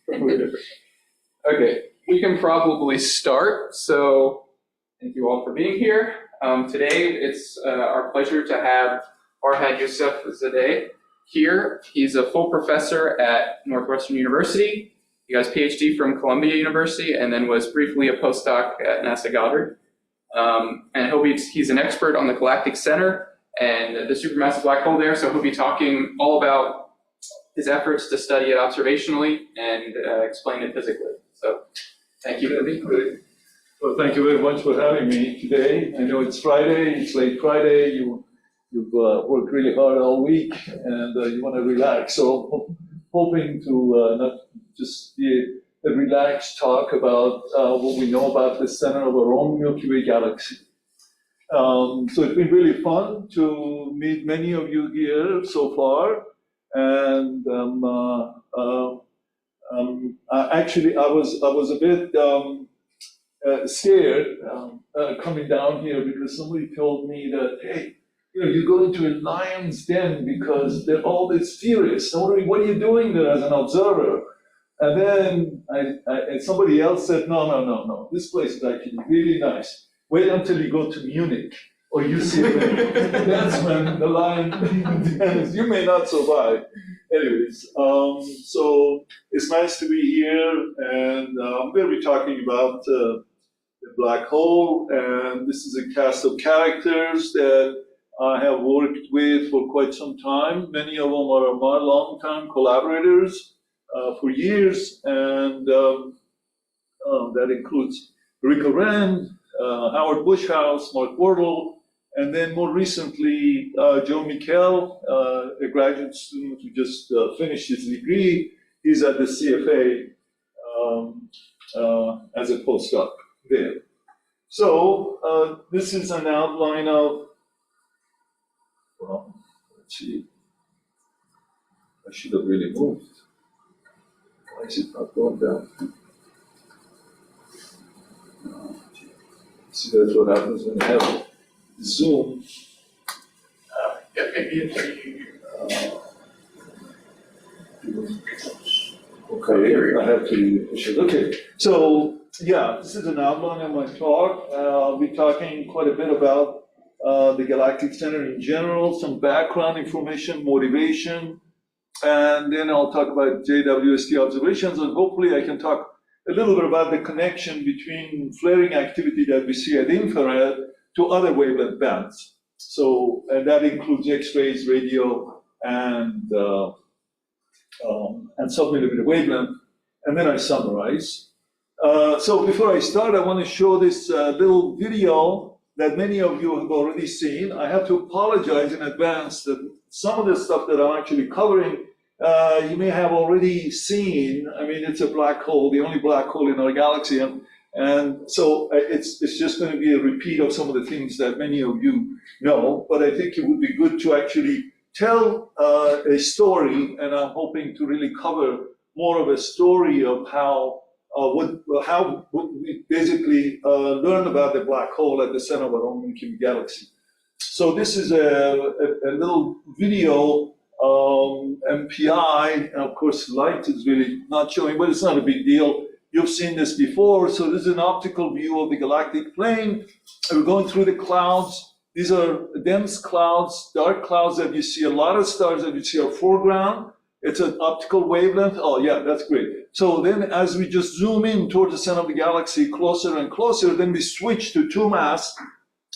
minutes. Okay, we can probably start. So thank you all for being here. Today it's our pleasure to have Farhad Yusef-Zadeh here. He's a full professor at Northwestern University. He got his PhD from Columbia University and then was briefly a postdoc at NASA Goddard. And he's an expert on the galactic center and the supermassive black hole there, so he'll be talking all about his efforts to study it observationally and explain it physically. So thank you for being here. Well, thank you very much for having me today. I know it's Friday, it's late Friday, you've worked really hard all week and you want to relax. So hoping to not just be a relaxed talk about what we know about the center of our own Milky Way galaxy. So it's been really fun to meet many of you here so far. And actually, I was a bit scared coming down here because somebody told me that, hey, you go into a lion's den because they're all this furious. So what are you doing there as an observer? And then and somebody else said, no, this place is actually really nice. Wait until you go to Munich or UCLA. That's when the lion dens. You may not survive. Anyways, so it's nice to be here, and I'm going to be talking about the black hole, and this is a cast of characters that I have worked with for quite some time. Many of them are my long-time collaborators for years, and that includes Rico Rand, Howard Bushhouse, Mark Wardle, and then more recently, Joe Mikkel, a graduate student who just finished his degree. He's at the CFA as a postdoc there. So this is an outline of, well, let's see. I should have really moved. Why is it not going down? See, that's what happens when you have Zoom. Okay, I have to push it. Okay, so yeah, this is an outline of my talk. I'll be talking quite a bit about the galactic center in general, some background information, motivation, and then I'll talk about JWST observations, and hopefully I can talk a little bit about the connection between flaring activity that we see at infrared to other wavelength bands. So, and that includes X-rays, radio, and submillimeter wavelength. And then I summarize. So before I start, I want to show this little video that many of you have already seen. I have to apologize in advance that some of the stuff that I'm actually covering you may have already seen. I mean, it's a black hole, the only black hole in our galaxy, and so it's just going to be a repeat of some of the things that many of you know, but I think it would be good to actually tell a story, and I'm hoping to really cover more of a story of how we basically learn about the black hole at the center of our own Milky Way galaxy. So this is a little video MPI, and of course light is really not showing, but it's not a big deal. You've seen this before. So this is an optical view of the galactic plane. And we're going through the clouds. These are dense clouds, dark clouds that you see. A lot of stars that you see are foreground. It's an optical wavelength. Oh yeah, that's great. So then as we just zoom in towards the center of the galaxy, closer and closer, then we switch to two mass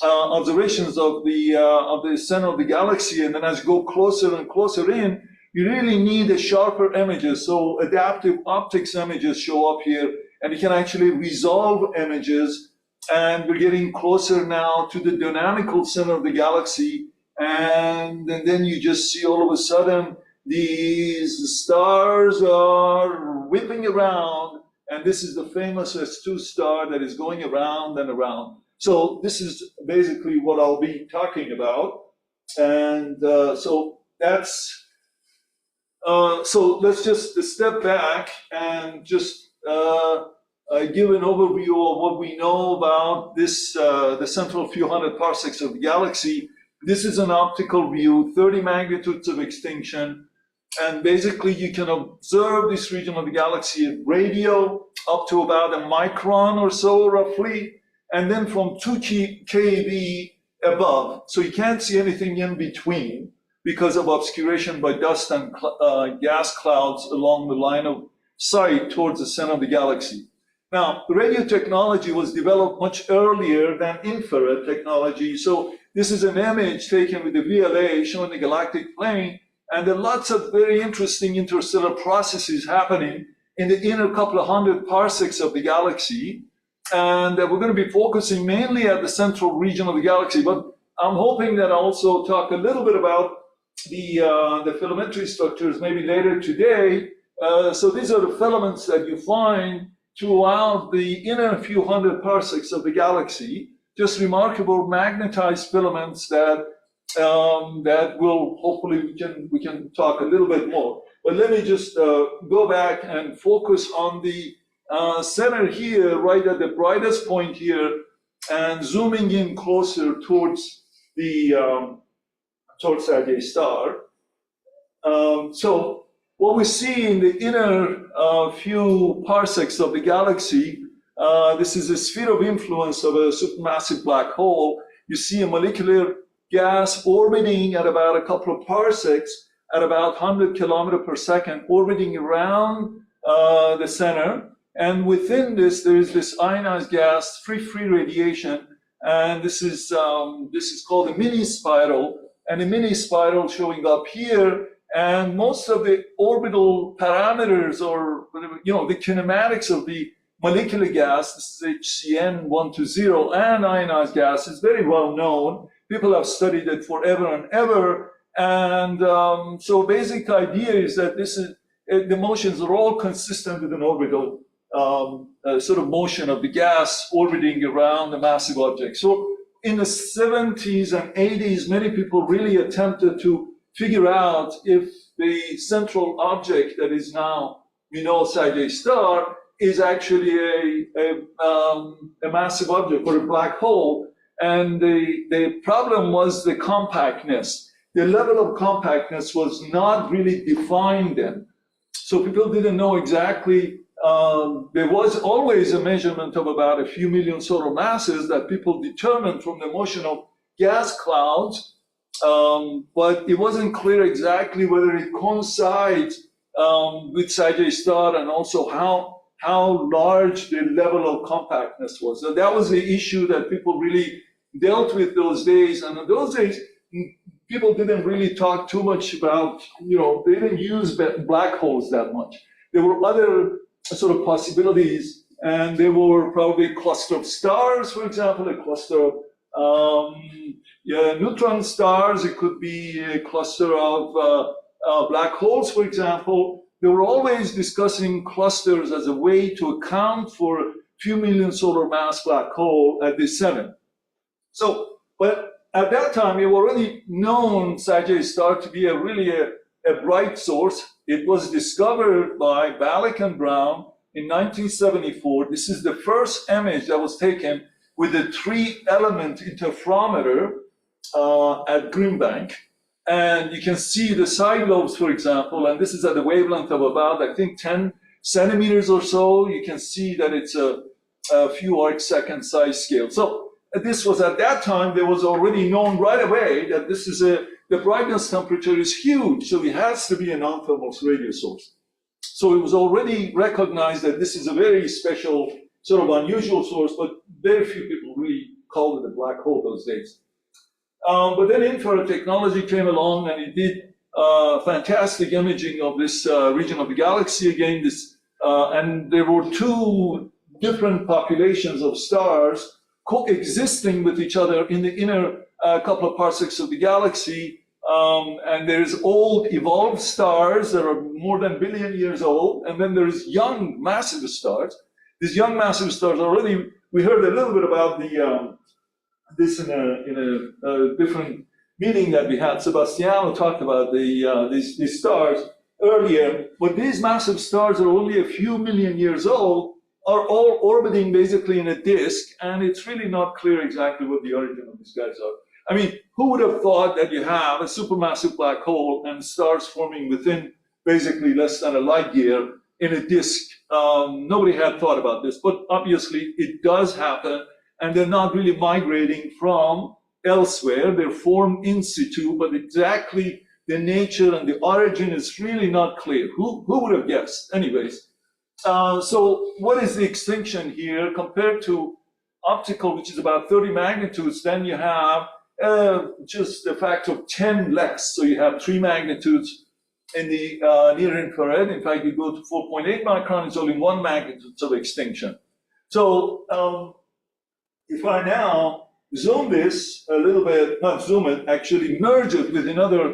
observations of the center of the galaxy, and then as you go closer and closer in, you really need a sharper images. So adaptive optics images show up here, and you can actually resolve images. And we're getting closer now to the dynamical center of the galaxy, and then you just see all of a sudden these stars are whipping around, and this is the famous S2 star that is going around and around. So this is basically what I'll be talking about, and so that's so let's just step back and just give an overview of what we know about this the central few hundred parsecs of the galaxy. This is an optical view, 30 magnitudes of extinction. And basically, you can observe this region of the galaxy at radio up to about a micron or so, roughly, and then from 2 keV above. So you can't see anything in between because of obscuration by dust and gas clouds along the line of sight towards the center of the galaxy. Now, the radio technology was developed much earlier than infrared technology. So this is an image taken with the VLA showing the galactic plane. And there are lots of very interesting interstellar processes happening in the inner couple of hundred parsecs of the galaxy. And we're going to be focusing mainly at the central region of the galaxy. But I'm hoping that I'll also talk a little bit about the filamentary structures maybe later today. So these are the filaments that you find throughout the inner few hundred parsecs of the galaxy. Just remarkable magnetized filaments that will hopefully we can talk a little bit more. But let me just go back and focus on the center here, right at the brightest point here, and zooming in closer towards the towards Sagittarius star. So what we see in the inner few parsecs of the galaxy, this is a sphere of influence of a supermassive black hole. You see a molecular gas orbiting at about a couple of parsecs at about 100 kilometers per second, orbiting around the center. And within this, there is this ionized gas, free radiation, and this is called a mini spiral. And a mini spiral showing up here, and most of the orbital parameters, or the kinematics of the molecular gas, this is HCN120, and ionized gas is very well known. People have studied it forever and ever. And so basic idea is that the motions are all consistent with an orbital sort of motion of the gas orbiting around a massive object. So in the 70s and 80s, many people really attempted to figure out if the central object that is now, Sagittarius star, is actually a massive object or a black hole. And the problem was the compactness. The level of compactness was not really defined then. So people didn't know exactly. There was always a measurement of about a few million solar masses that people determined from the motion of gas clouds, but it wasn't clear exactly whether it coincides with Sagittarius star and also how large the level of compactness was. So that was the issue that people really dealt with those days. And in those days, people didn't really talk too much about, they didn't use black holes that much. There were other sort of possibilities, and there were probably a cluster of stars, for example, a cluster of neutron stars. It could be a cluster of black holes, for example. They were always discussing clusters as a way to account for a few million solar mass black hole at the center. So, but at that time, it was already known Sagittarius star to be really a bright source. It was discovered by Ballack and Brown in 1974. This is the first image that was taken with a 3-element interferometer at Green Bank. And you can see the side lobes, for example, and this is at a wavelength of about, I think, 10 centimeters or so. You can see that it's a few arc-second size scale. So this was at that time, there was already known right away that this is the brightness temperature is huge, so it has to be a non-thermal radio source. So it was already recognized that this is a very special, sort of unusual source, but very few people really called it a black hole those days. But then infrared technology came along, and it did fantastic imaging of this region of the galaxy again. And there were two different populations of stars coexisting with each other in the inner couple of parsecs of the galaxy. And there's old evolved stars that are more than a billion years old, and then there's young massive stars. These young massive stars already, we heard a little bit about this in a different meeting that we had. Sebastiano talked about these stars earlier, but these massive stars are only a few million years old, are all orbiting basically in a disk, and it's really not clear exactly what the origin of these guys are. I mean, who would have thought that you have a supermassive black hole and stars forming within basically less than a light year in a disk. Nobody had thought about this, but obviously it does happen, and they're not really migrating from elsewhere. They're formed in situ, but exactly the nature and the origin is really not clear. Who would have guessed? Anyways, so what is the extinction here compared to optical, which is about 30 magnitudes? Then you have just a factor of 10 less. So you have 3 magnitudes in the near infrared. In fact, you go to 4.8 micron, it's only 1 magnitude of extinction. So if I now zoom this a little bit, not zoom it, actually merge it with another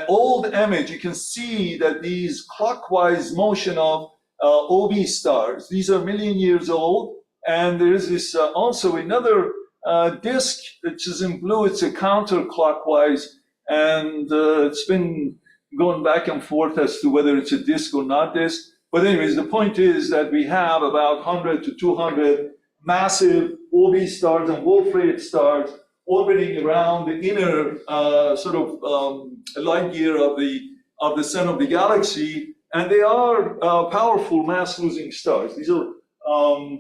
old image, you can see that these clockwise motion of OB stars, these are million years old, and there is this also another disk which is in blue. It's a counterclockwise, and it's been going back and forth as to whether it's a disk or not disk. But anyways, the point is that we have about 100 to 200 massive OB stars and Wolf-rayet stars orbiting around the inner light year of the center of the galaxy, and they are powerful mass-losing stars. These are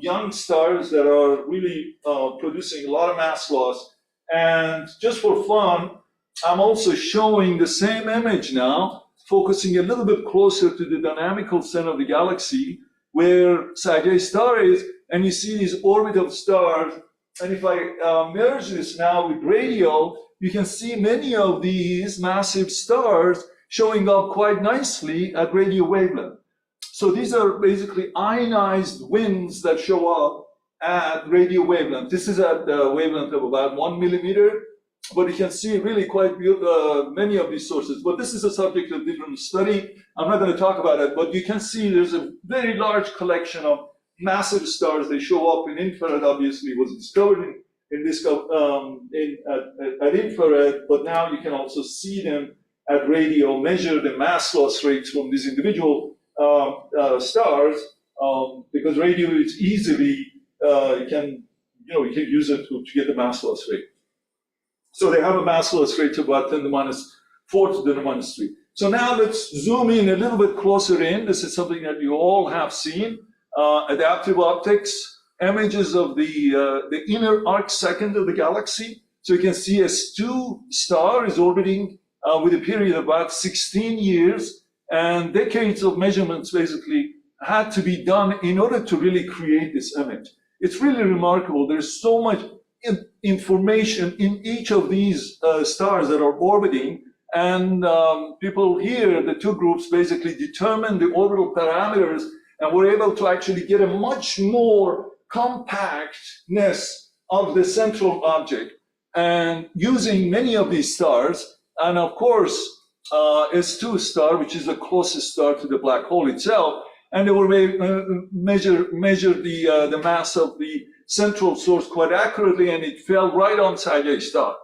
young stars that are really producing a lot of mass loss. And just for fun, I'm also showing the same image now, focusing a little bit closer to the dynamical center of the galaxy, where CITA star is, and you see these orbit of stars. And if I merge this now with radio, you can see many of these massive stars showing up quite nicely at radio wavelength. So these are basically ionized winds that show up at radio wavelength. This is at the wavelength of about 1 millimeter, but you can see really quite many of these sources. But this is a subject of different study. I'm not going to talk about it, but you can see there's a very large collection of massive stars. They show up in infrared. Obviously, it was discovered at infrared, but now you can also see them at radio, measure the mass loss rates from these individual stars, because radio is easily you can use it to get the mass loss rate. So they have a mass loss rate of about 10 to the minus 4 to the minus 3. So now let's zoom in a little bit closer in. This is something that you all have seen. Adaptive optics, images of the inner arc second of the galaxy. So you can see S2 star is orbiting with a period of about 16 years, and decades of measurements basically had to be done in order to really create this image. It's really remarkable. There's so much information in each of these stars that are orbiting, and people here, the two groups, basically determined the orbital parameters, and were able to actually get a much more compactness of the central object. And using many of these stars, and of course, S2 star, which is the closest star to the black hole itself, and they were measure the mass of the central source quite accurately, and it fell right on CITA star.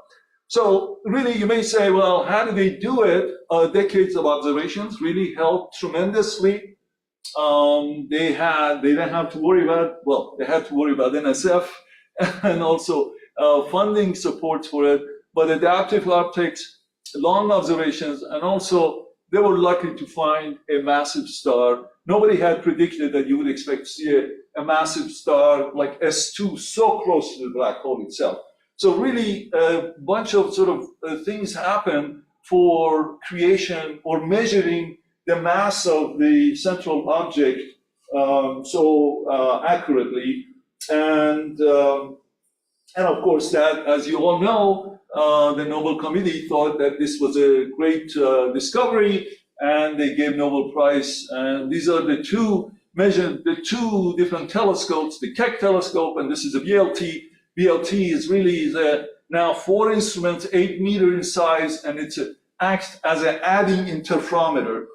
So really, you may say, well, how do they do it? Decades of observations really helped tremendously. They didn't have to worry about, well, they had to worry about NSF and also funding support for it, but adaptive optics, long observations, and also they were lucky to find a massive star. Nobody had predicted that you would expect to see a massive star like S2 so close to the black hole itself. So really a bunch of things happen for creation or measuring the mass of the central object so accurately. And of course that, as you all know, the Nobel Committee thought that this was a great discovery, and they gave Nobel Prize. And these are the two different telescopes, the Keck telescope, and this is a VLT. VLT is really now 4 instruments, 8 meters in size, and it acts as an adding interferometer.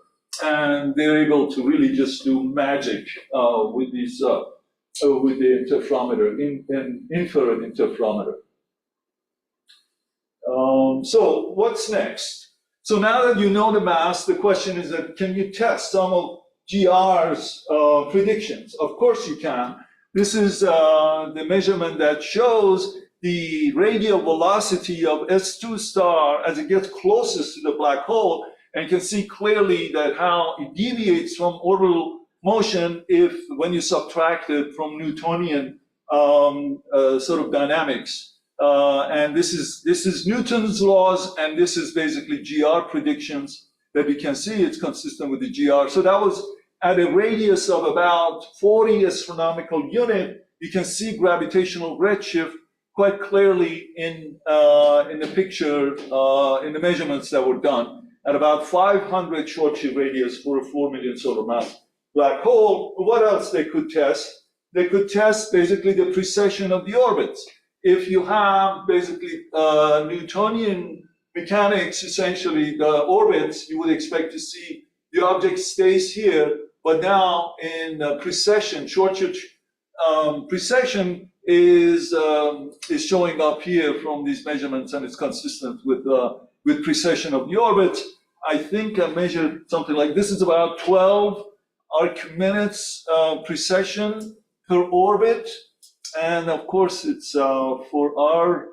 And they're able to really just do magic with these with the interferometer, infrared interferometer. So what's next? So now that you know the mass, the question is that can you test some of GR's predictions? Of course you can. This is the measurement that shows the radial velocity of S2 star as it gets closest to the black hole. And you can see clearly that how it deviates from orbital motion when you subtract it from Newtonian sort of dynamics. And this is Newton's laws, and this is basically GR predictions that we can see. It's consistent with the GR. So that was at a radius of about 40 astronomical unit. You can see gravitational redshift quite clearly in the picture, in the measurements that were done at about 500 Schwarzschild radius for a 4 million solar mass black hole. What else they could test? They could test basically the precession of the orbits. If you have basically Newtonian mechanics, essentially the orbits, you would expect to see the object stays here, but now in precession, Schwarzschild precession is showing up here from these measurements, and it's consistent with precession of the orbit. I think I measured something like this is about 12 arc-minutes precession per orbit. And of course, it's for our,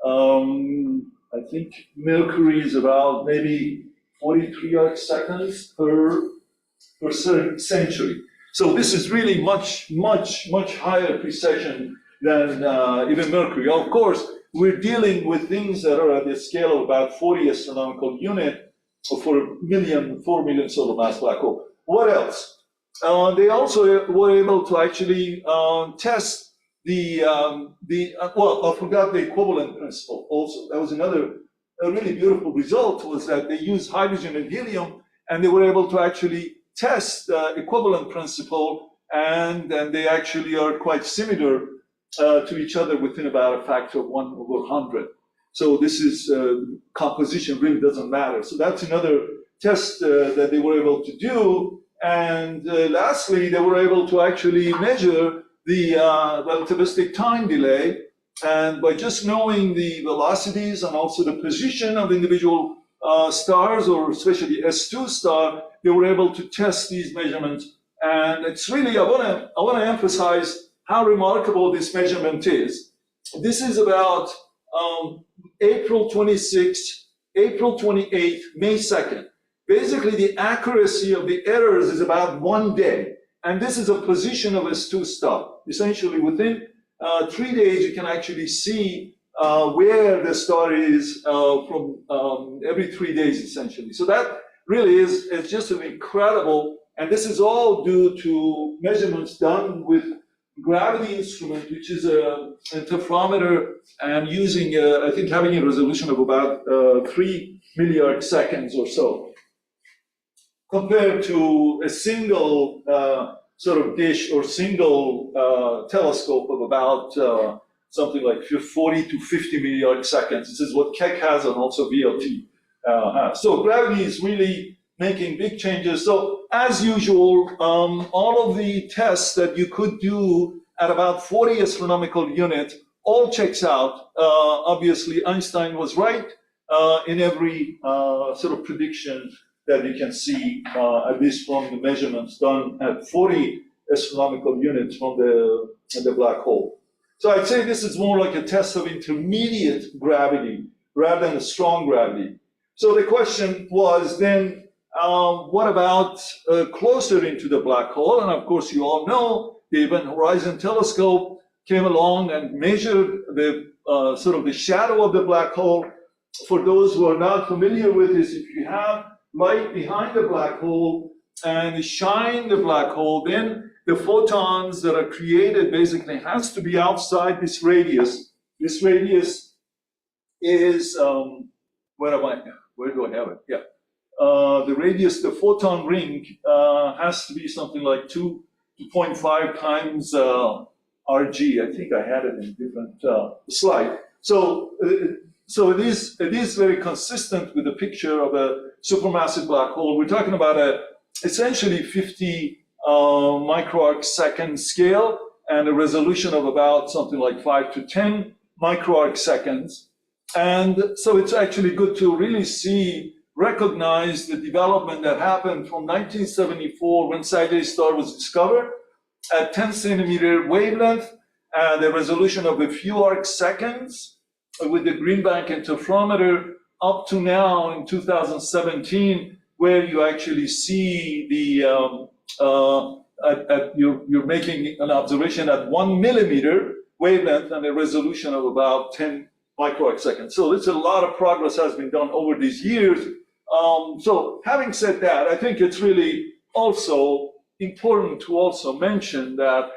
I think Mercury is about maybe 43 arc seconds per century. So this is really much higher precession than even Mercury. Of course, we're dealing with things that are at the scale of about 40 astronomical unit for a 4 million solar mass black hole. What else? They also were able to actually test well, I forgot the equivalent principle also. That was another really beautiful result, was that they used hydrogen and helium, and they were able to actually test the equivalent principle, and they actually are quite similar to each other within about a factor of 1/100. So this is composition really doesn't matter. So that's another test that they were able to do. And lastly, they were able to actually measure the relativistic time delay. And by just knowing the velocities and also the position of individual stars, or especially S2 star, they were able to test these measurements. And it's really, I want to emphasize how remarkable this measurement is. This is about April 26th, April 28th, May 2nd. Basically, the accuracy of the errors is about 1 day. And this is a position of S2 star. Essentially, within 3 days, you can actually see where the star is from every 3 days, essentially. So that really is just an incredible, and this is all due to measurements done with gravity instrument, which is an interferometer, and using, I think, having a resolution of about 3 milliarc seconds or so, compared to a single sort of dish or single telescope of about something like 40 to 50 milliarc seconds. This is what Keck has, and also VLT has. So gravity is really making big changes. So as usual, all of the tests that you could do at about 40 astronomical unit all checks out. Obviously, Einstein was right in every sort of prediction that you can see, at least from the measurements done at 40 astronomical units from the black hole. So I'd say this is more like a test of intermediate gravity rather than a strong gravity. So the question was then, what about closer into the black hole? And of course, you all know the Event Horizon Telescope came along and measured the sort of the shadow of the black hole. For those who are not familiar with this, if you have light behind the black hole and shine the black hole, then the photons that are created basically has to be outside this radius. This radius is, where do I have it? Yeah. The radius, the photon ring, has to be something like 2.5 times RG. I think I had it in a different slide. So it is very consistent with the picture of a supermassive black hole. We're talking about essentially 50 microarc second scale and a resolution of about something like 5 to 10 microarc seconds. And so it's actually good to really recognize the development that happened from 1974 when CITA star was discovered at 10 centimeter wavelength and a resolution of a few arc seconds with the Greenbank interferometer up to now in 2017 where you actually see you're making an observation at 1 millimeter wavelength and a resolution of about 10 microseconds. So it's a lot of progress has been done over these years. So having said that, I think it's really also important to also mention that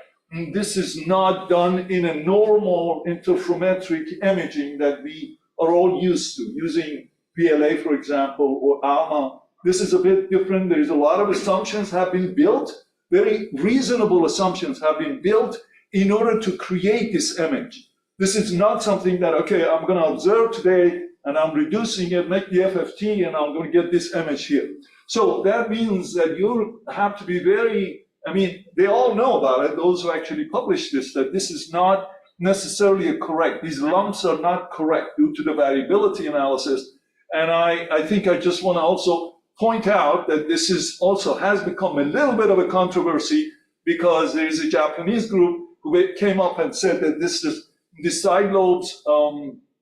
this is not done in a normal interferometric imaging that we are all used to, using PLA, for example, or ALMA. This is a bit different. There is a lot of assumptions have been built, very reasonable assumptions have been built in order to create this image. This is not something that, okay, I'm going to observe today and I'm reducing it, make the FFT, and I'm going to get this image here. So that means that you have to be very, I mean, they all know about it, those who actually publish this, that this is not necessarily correct. These lumps are not correct due to the variability analysis. And I think I just want to also point out that this is also has become a little bit of a controversy because there is a Japanese group who came up and said that the side lobes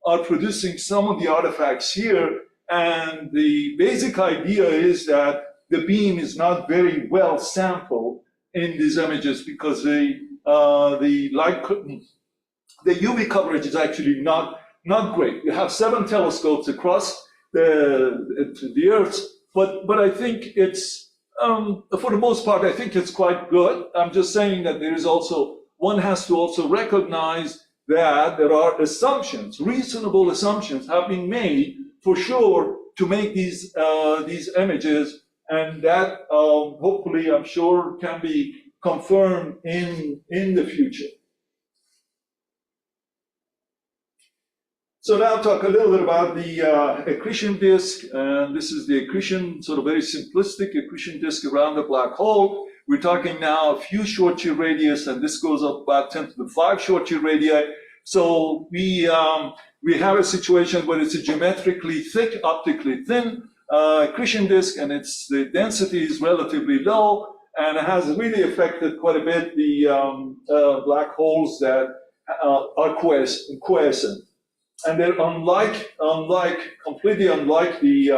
are producing some of the artifacts here. And the basic idea is that the beam is not very well sampled in these images because the UV coverage is actually not great. You have 7 telescopes across the Earth, but I think it's, for the most part, I think it's quite good. I'm just saying that there is also, one has to also recognize that there are assumptions, reasonable assumptions have been made for sure to make these images, and that hopefully I'm sure can be confirmed in the future. So now talk a little bit about the accretion disk, and this is the accretion, sort of very simplistic accretion disk around the black hole. We're talking now a few Schwarzschild radius, and this goes up about 10 to the 5 Schwarzschild radii. So we have a situation where it's a geometrically thick, optically thin accretion disk, and the density is relatively low, and it has really affected quite a bit the black holes that are quiescent. And they're completely unlike the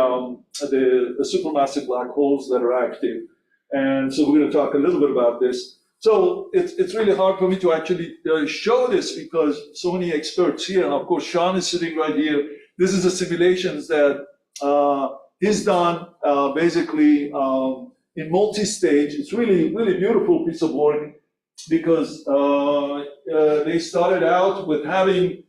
supermassive black holes that are active. And so we're going to talk a little bit about this. So it's really hard for me to actually show this because so many experts here, and of course Sean is sitting right here. This is the simulations that he's done basically in multi-stage. It's really, really beautiful piece of work because they started out with having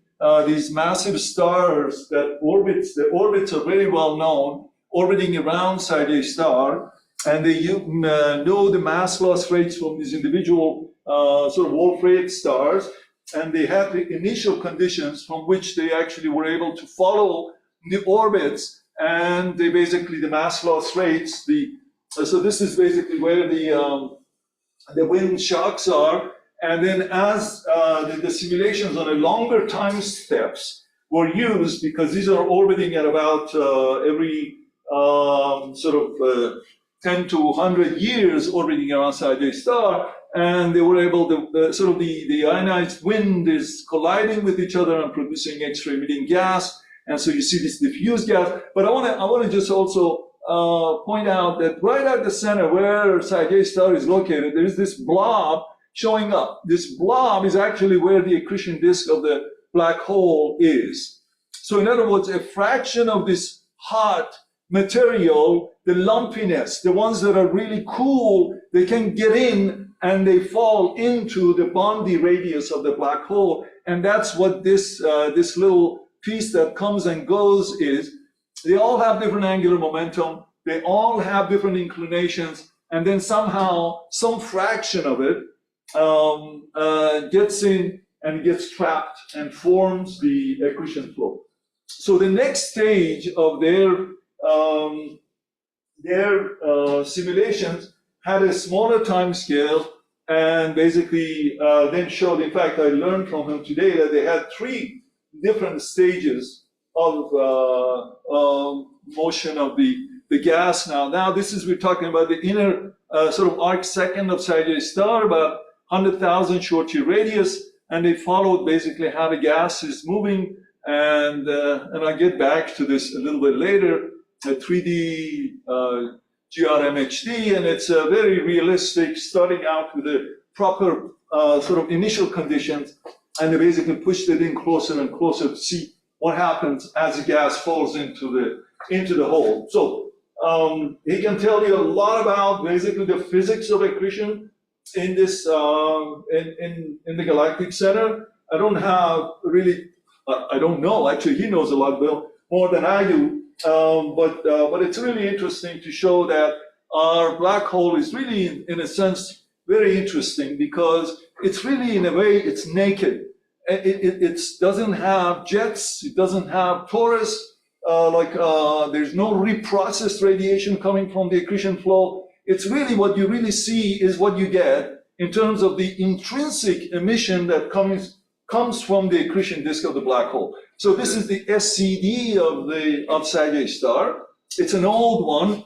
these massive stars that the orbits are very well known, orbiting around CITA star, and they know the mass loss rates from these individual sort of Wolf-rayet stars, and they had the initial conditions from which they actually were able to follow the orbits, and they basically, the mass loss rates, so this is basically where the wind shocks are. And then as the simulations on a longer time steps were used, because these are orbiting at about every sort of 10 to 100 years orbiting around CITA star, and they were able to, sort of the ionized wind is colliding with each other and producing X-ray emitting gas, and so you see this diffuse gas. But I want to just also point out that right at the center where CITA star is located, there is this blob showing up. This blob is actually where the accretion disk of the black hole is. So in other words, a fraction of this hot material, the lumpiness, the ones that are really cool, they can get in and they fall into the Bondi radius of the black hole. And that's what this little piece that comes and goes is. They all have different angular momentum. They all have different inclinations. And then somehow some fraction of it gets in and gets trapped and forms the accretion flow. So the next stage of their simulations had a smaller time scale and basically then showed, in fact, I learned from him today that they had 3 different stages of motion of the gas. Now this is, we're talking about the inner sort of arc second of CITA star, about 100,000 Schwarzschild radius, and they followed basically how the gas is moving, and I'll get back to this a little bit later. 3D GRMHD, and it's a very realistic, starting out with the proper sort of initial conditions, and they basically pushed it in closer and closer to see what happens as the gas falls into the hole. So he can tell you a lot about basically the physics of accretion in this in the galactic center. I don't have really, I don't know. Actually, he knows a lot more than I do. But it's really interesting to show that our black hole is really, in a sense, very interesting because it's really, in a way, it's naked. It doesn't have jets. It doesn't have torus. There's no reprocessed radiation coming from the accretion flow. It's really what you really see is what you get in terms of the intrinsic emission that comes from the accretion disk of the black hole. So this is the SCD of Sagittarius star. It's an old one.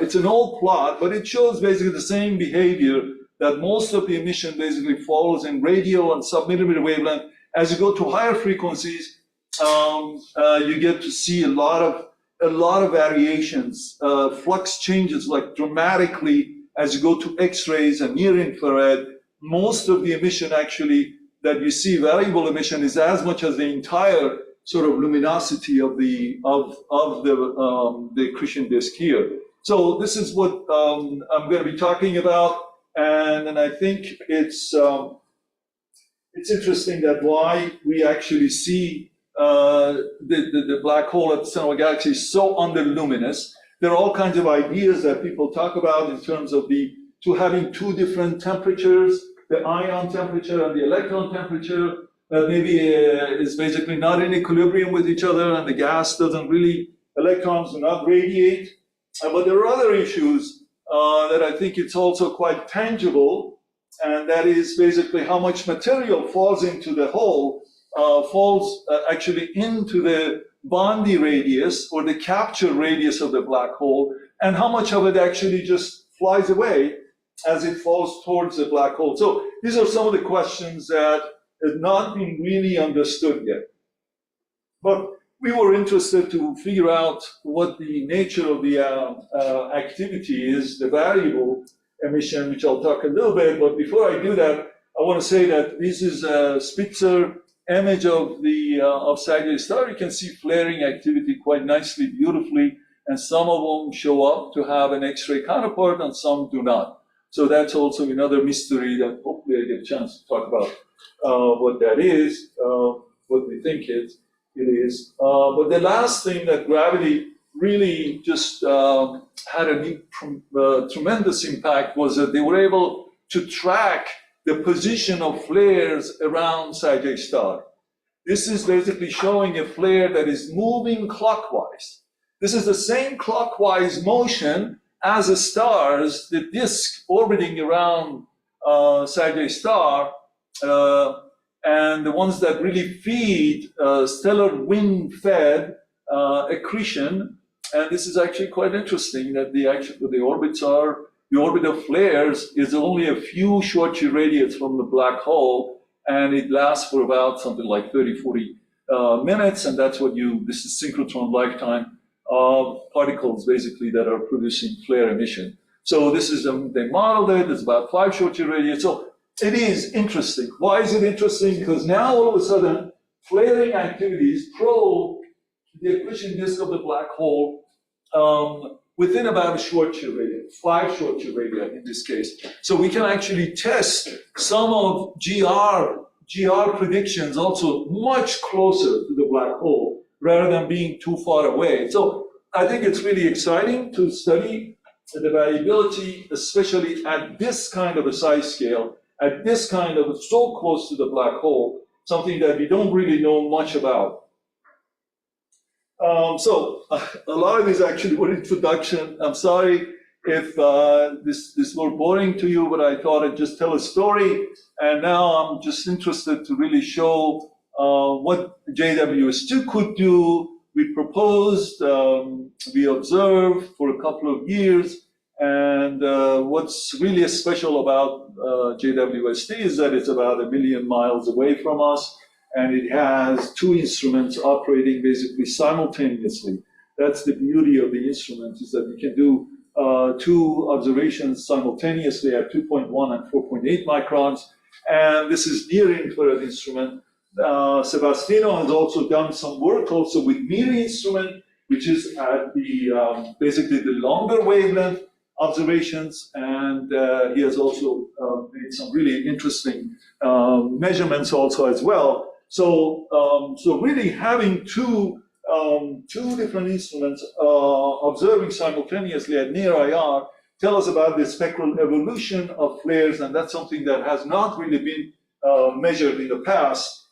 It's an old plot, but it shows basically the same behavior that most of the emission basically falls in radio and sub-millimeter wavelength. As you go to higher frequencies, you get to see a lot of variations. Flux changes like dramatically as you go to X-rays and near infrared. Most of the emission actually that you see, variable emission, is as much as the entire sort of luminosity of the accretion disk here. So this is what I'm going to be talking about, and I think it's interesting that why we actually see the black hole at the center of the galaxy is so underluminous. There are all kinds of ideas that people talk about in terms of having two different temperatures, the ion temperature and the electron temperature, that maybe is basically not in equilibrium with each other, and the gas doesn't really, electrons do not radiate. But there are other issues that I think it's also quite tangible, and that is basically how much material falls into the hole, falls actually into the Bondi radius or the capture radius of the black hole, and how much of it actually just flies away as it falls towards the black hole. So these are some of the questions that have not been really understood yet. But we were interested to figure out what the nature of the activity is, the variable emission, which I'll talk a little bit. But before I do that, I want to say that this is a Spitzer image of Sagittarius star. You can see flaring activity quite nicely, beautifully, and some of them show up to have an X-ray counterpart and some do not. So that's also another mystery that hopefully I get a chance to talk about what that is, what we think it is. But the last thing that gravity really just had a tremendous impact was that they were able to track the position of flares around Sagittarius star. This is basically showing a flare that is moving clockwise. This is the same clockwise motion as the stars, the disk orbiting around Sagittarius star, and the ones that really feed stellar wind-fed accretion. And this is actually quite interesting that the orbit of flares is only a few Schwarzschild radius from the black hole, and it lasts for about something like 30, 40 minutes, and that's what this is synchrotron lifetime of particles basically that are producing flare emission. So this is, they modeled it, it's about 5 Schwarzschild radius. So it is interesting. Why is it interesting? Because now all of a sudden, flaring activities probe the accretion disk of the black hole within about a Schwarzschild radius, 5 Schwarzschild radii in this case. So we can actually test some of GR predictions also much closer to the black hole rather than being too far away. So I think it's really exciting to study the variability, especially at this kind of a size scale, at this kind of so close to the black hole, something that we don't really know much about. So a lot of these actually were introduction. I'm sorry if this were boring to you, but I thought I'd just tell a story. And now I'm just interested to really show what JWST could do. We proposed, we observed for a couple of years. And what's really special about JWST is that it's about 1 million miles away from us. And it has 2 instruments operating basically simultaneously. That's the beauty of the instrument, is that you can do two observations simultaneously at 2.1 and 4.8 microns. And this is near-infrared instrument. Sebastiano has also done some work also with MIRI instrument, which is at the basically the longer wavelength observations, and he has also made some really interesting measurements also as well. So, so really having two different instruments observing simultaneously at near IR tell us about the spectral evolution of flares, and that's something that has not really been measured in the past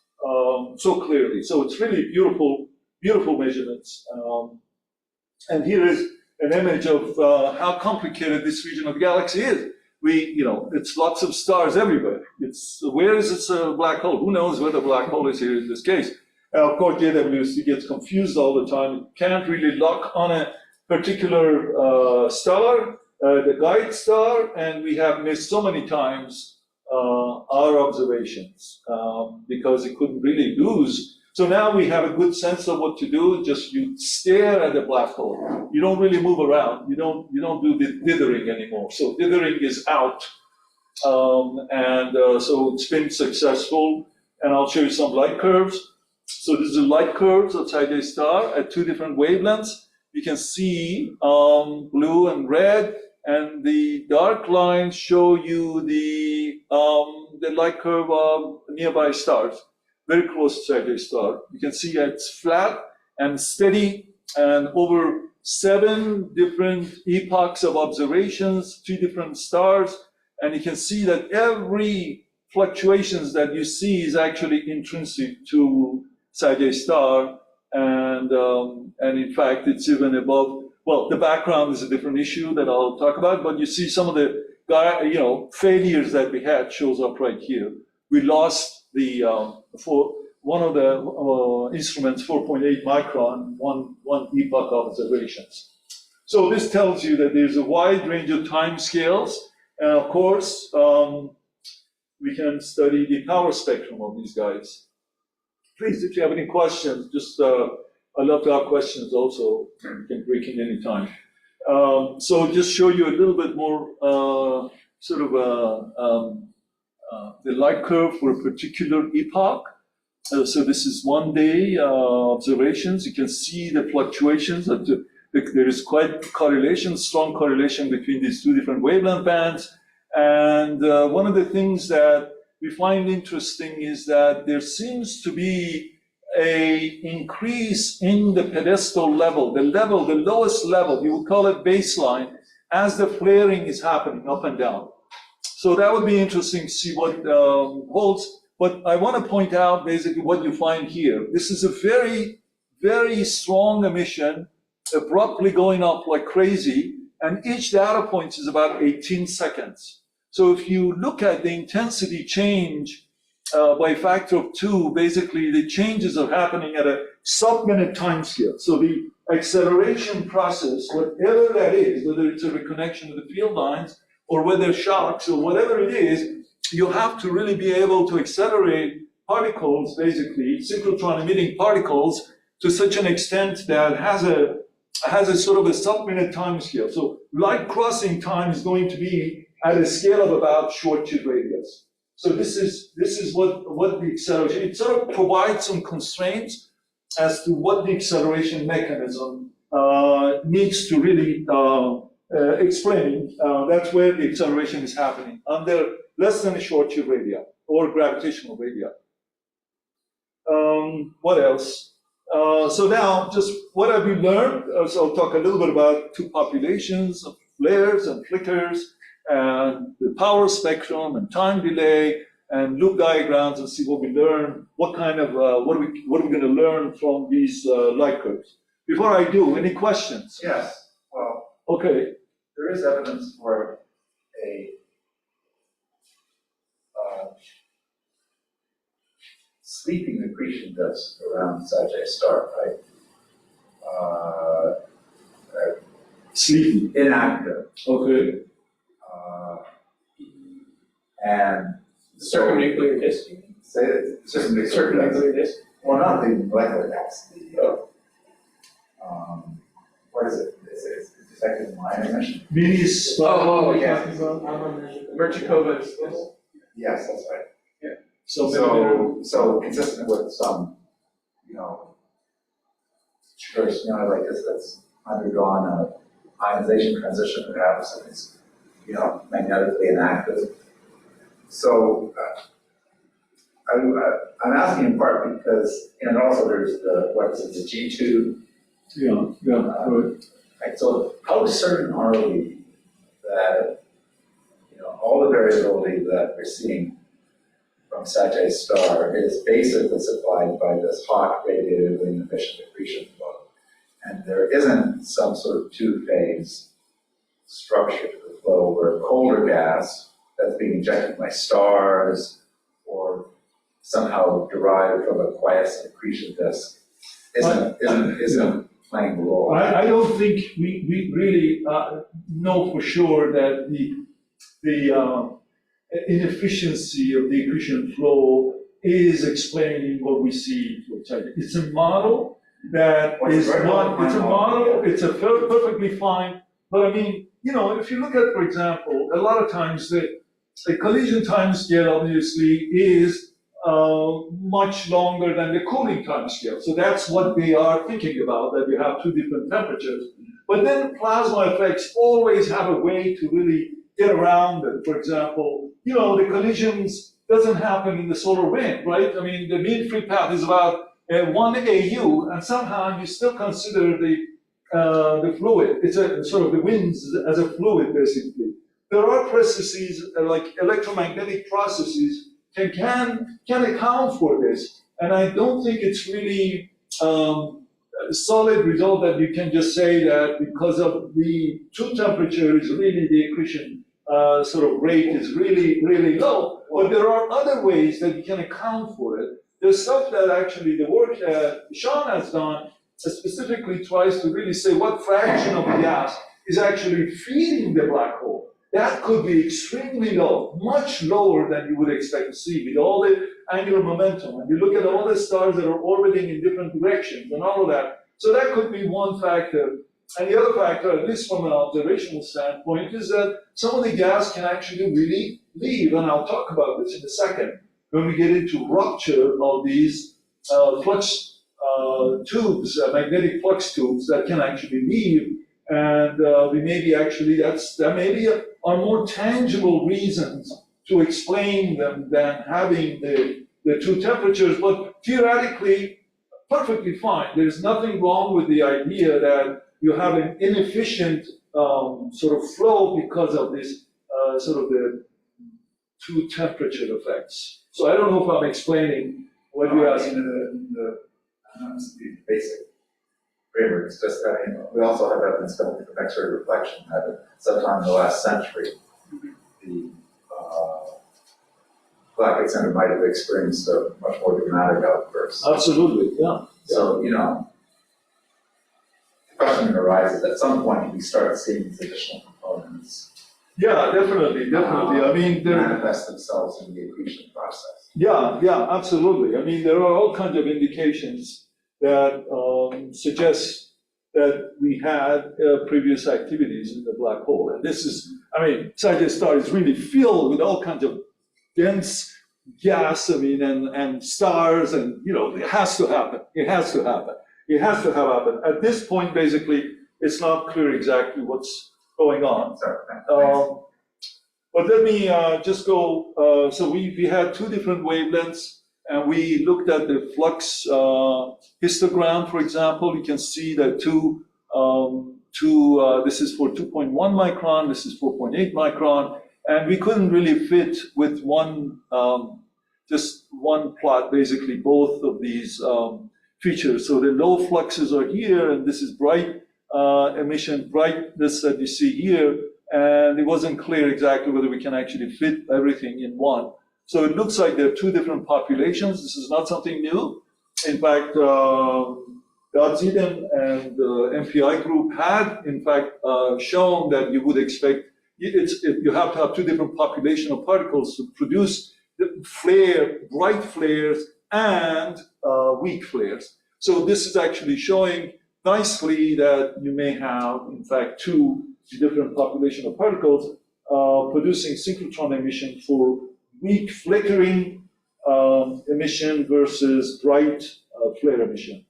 so clearly. So it's really beautiful, beautiful measurements. And here is an image of how complicated this region of the galaxy is. It's lots of stars everywhere. Where is this black hole? Who knows where the black hole is here in this case? Of course, JWST gets confused all the time. It can't really lock on a particular star, the guide star, and we have missed so many times our observations because it couldn't really lose. So now we have a good sense of what to do. Just you stare at the black hole. You don't really move around. You don't do the dithering anymore. So dithering is out, so it's been successful. And I'll show you some light curves. So this is the light curves of CITA star at two different wavelengths. You can see blue and red, and the dark lines show you the light curve of nearby stars, very close to CITA star. You can see it's flat and steady, and over 7 different epochs of observations, 2 different stars, and you can see that every fluctuations that you see is actually intrinsic to CITA star, and in fact it's even above. Well, the background is a different issue that I'll talk about, but you see some of the failures that we had shows up right here. We lost the for one of the instruments 4.8 micron, one epoch observations. So this tells you that there's a wide range of time scales, and of course we can study the power spectrum of these guys. Please, if you have any questions, just I'd love to have questions also. You can break in any time. So just show you a little bit more the light curve for a particular epoch. So this is 1 day observations. You can see the fluctuations. There is quite strong correlation between these 2 different wavelength bands. And one of the things that we find interesting is that there seems to be an increase in the pedestal level, the lowest level, you would call it baseline, as the flaring is happening up and down. So that would be interesting to see what holds. But I want to point out basically what you find here. This is a very, very strong emission, abruptly going up like crazy, and each data point is about 18 seconds. So if you look at the intensity change by a factor of 2, basically the changes are happening at a sub-minute time scale. So the acceleration process, whatever that is, whether it's a reconnection of the field lines or whether shocks or whatever it is, you have to really be able to accelerate particles, basically synchrotron emitting particles, to such an extent that has a sort of a sub-minute time scale. So light crossing time is going to be at a scale of about Schwarzschild radius. So this is what the acceleration, it sort of provides some constraints as to what the acceleration mechanism needs to really explain. That's where the acceleration is happening, under less than a Schwarzschild radii or gravitational radii. What else? So now, just what have we learned? So I'll talk a little bit about 2 populations of flares and flickers, and the power spectrum and time delay and loop diagrams, and see what we learn, what kind of, what are we going to learn from these light curves. Before I do, any questions? Yes, well, okay. there is evidence for a sleeping accretion disk around CITA star, right? Sleepy. Inactive. Okay. And Circumnuclear disk. say that Circumnuclear disk. well, not the molecular gas, the what is it? It's detecting line emission? Minis. Yeah. Merchikova is, Yes, that's right. So So consistent with some, sugars, like this, that's undergone a ionization transition perhaps, and it's, magnetically inactive. So I'm asking in part because, and also there's the G2. right. Right, so how certain are we that, all the variability that we're seeing from CITA star is basically supplied by this hot radiatively inefficient accretion flow? And there isn't some sort of two-phase structure to the flow where colder gas that's being injected by stars or somehow derived from a quiescent accretion disk isn't playing the role. I don't think we really know for sure that the inefficiency of the accretion flow is explaining what we see from CITA. It's a model that is not, it's a model, it's a perfectly fine, but I mean, if you look at, for example, a lot of times the collision time scale obviously is much longer than the cooling time scale. So that's what they are thinking about, that you have two different temperatures. But then plasma effects always have a way to really get around it. For example, the collisions doesn't happen in the solar wind, right? I mean, the mean free path is about 1 AU, and somehow you still consider the fluid. It's a sort of the winds as a fluid, basically. There are processes like electromagnetic processes can account for this, and I don't think it's really a solid result that you can just say that because of the true temperature is really the accretion sort of rate is really, really low. But there are other ways that you can account for it. There's stuff that actually the work that Sean has done specifically tries to really say what fraction of the gas is actually feeding the black hole. That could be extremely low, much lower than you would expect to see with all the angular momentum. And you look at all the stars that are orbiting in different directions and all of that. So that could be one factor. And the other factor, at least from an observational standpoint, is that some of the gas can actually really leave. And I'll talk about this in a second when we get into rupture of these flux tubes, magnetic flux tubes that can actually leave. And we may be actually, that may be are more tangible reasons to explain them than having the two temperatures. But theoretically, perfectly fine. There's nothing wrong with the idea that you have an inefficient sort of flow because of this sort of the two temperature effects. So I don't know if I'm explaining what you're asking. The basic framework is just that, we also have evidence coming from X-ray reflection that sometime in the last century, the galactic center might have experienced a much more dramatic outburst. Absolutely, yeah. So, the question arises, at some point, we start seeing these additional components Yeah, definitely. I mean, manifest themselves in the accretion process. Yeah, absolutely. I mean, there are all kinds of indications that suggest that we had previous activities in the black hole. And this is, CITA star is really filled with all kinds of dense gas, and stars, and, it has to happen. It has to happen. At this point, basically, it's not clear exactly what's going on. But let me just go, so we had two different wavelengths, and we looked at the flux histogram, for example. You can see that this is for 2.1 micron, this is 4.8 micron, and we couldn't really fit with just one plot, basically, both of these features. So the low fluxes are here, and this is bright emission brightness that you see here, and it wasn't clear exactly whether we can actually fit everything in one. So it looks like there are two different populations. This is not something new. In fact, Yusef-Zadeh and the MPI group had, in fact, shown that you would expect you have to have two different population of particles to produce bright flares and weak flares. So this is actually showing nicely that you may have, in fact, two different population of particles producing synchrotron emission for weak flickering emission versus bright flare emission.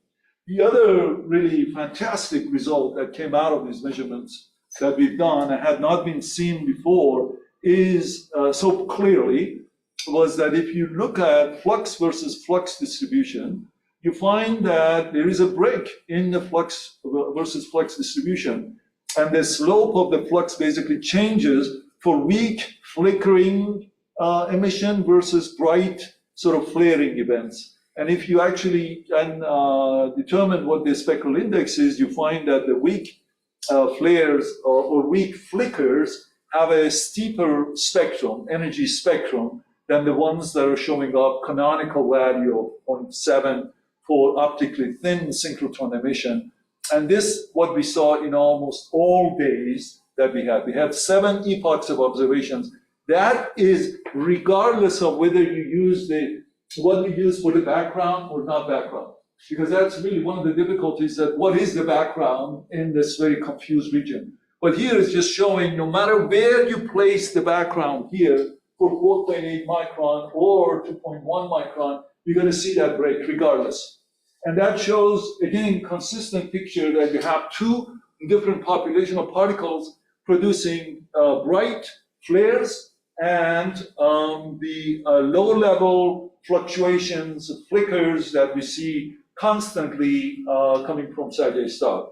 The other really fantastic result that came out of these measurements that we've done and had not been seen before is so clearly was that if you look at flux versus flux distribution, you find that there is a break in the flux versus flux distribution, and the slope of the flux basically changes for weak flickering emission versus bright sort of flaring events. And if you actually can determine what the spectral index is, you find that the weak flares or weak flickers have a steeper spectrum, energy spectrum, than the ones that are showing up canonical value of 0.7 for optically thin synchrotron emission. And this, what we saw in almost all days that we had. We had 7 epochs of observations. That is regardless of whether you use what we use for the background or not background. Because that's really one of the difficulties, that what is the background in this very confused region. But here is just showing no matter where you place the background here for 4.8 micron or 2.1 micron, you're going to see that break regardless. And that shows, again, consistent picture that you have two different population of particles producing bright flares and the low-level fluctuations, flickers that we see constantly coming from CITA star.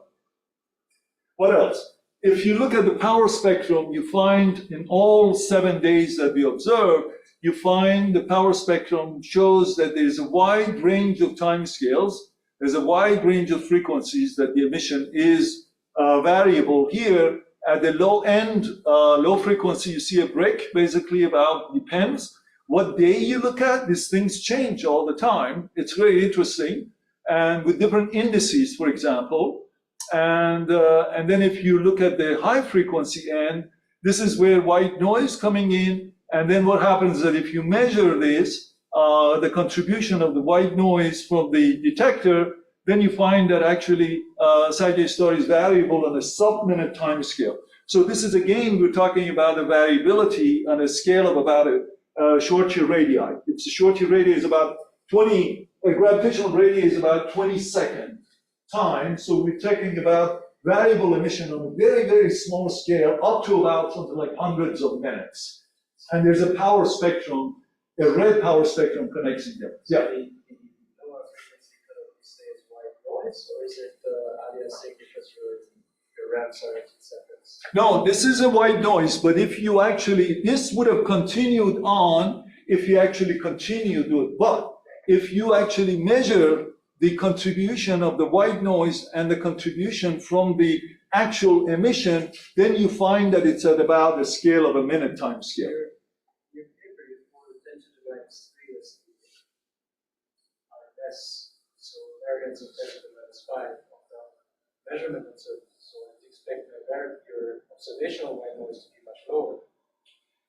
What else? If you look at the power spectrum, you find in all 7 days that we observe, you find the power spectrum shows that there's a wide range of time scales. There's a wide range of frequencies that the emission is variable. Here at the low end, low frequency, you see a break, basically about depends. What day you look at, these things change all the time. It's very interesting. And with different indices, for example. And then if you look at the high frequency end, this is where white noise coming in. And then what happens is that if you measure this, the contribution of the white noise from the detector, then you find that actually CITA star is variable on a sub-minute time scale. So this is, again, we're talking about a variability on a scale of about a Schwarzschild radii. It's a Schwarzschild radii is about 20, a gravitational radii is about 20-second time. So we're talking about variable emission on a very, very small scale up to about something like hundreds of minutes. And there's a power spectrum, a red power spectrum connecting them. Yeah. The lower frequency could only stay as white noise, or is it aliasing because your ramps are 18 seconds? No, this is a white noise, but if you actually, this would have continued on if you actually continue to do it. But if you actually measure the contribution of the white noise and the contribution from the actual emission, then you find that it's at about the scale of a minute time scale. Your paper is more 10 to the minus 3 as the RMS, so variance of 10 to the minus 5 of the measurement uncertainty. So I expect your observational white noise to be much lower.